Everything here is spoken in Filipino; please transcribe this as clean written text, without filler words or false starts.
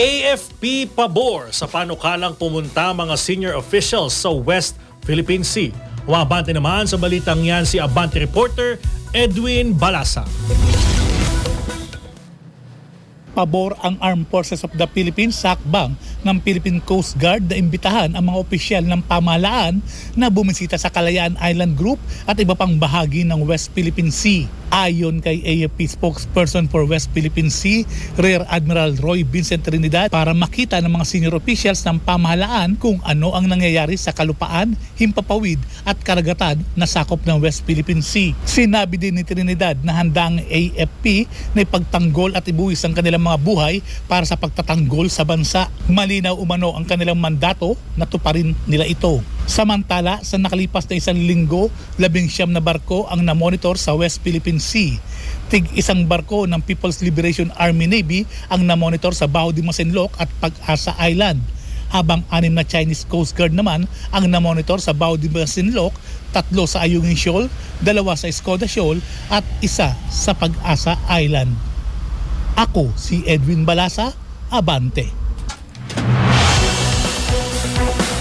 AFP pabor sa panukalang pumunta mga senior officials sa West Philippine Sea. Umabante naman sa balitang yan si Abante reporter Edwin Balasa. Pabor ang Armed Forces of the Philippines sa hakbang ng Philippine Coast Guard na imbitahan ang mga opisyal ng pamahalaan na bumisita sa Kalayaan Island Group at iba pang bahagi ng West Philippine Sea. Ayon kay AFP spokesperson for West Philippine Sea, Rear Admiral Roy Vincent Trinidad, para makita ng mga senior officials ng pamahalaan kung ano ang nangyayari sa kalupaan, himpapawid at karagatan na sakop ng West Philippine Sea. Sinabi din ni Trinidad na handa ang AFP na ipagtanggol at ibuwis ang kanilang mga buhay para sa pagtatanggol sa bansa. Malinaw umano ang kanilang mandato na tuparin nila ito. Samantala, sa nakalipas na isang linggo, 19 na barko ang namonitor sa West Philippine Sea. Tig-isang barko ng People's Liberation Army Navy ang namonitor sa Bao de Masinloc at Pag-asa Island. Habang 6 na Chinese Coast Guard naman ang namonitor sa Bao de Masinloc, 3 sa Ayungin Shoal, 2 sa Escoda Shoal at 1 sa Pag-asa Island. Ako si Edwin Balasa, Abante.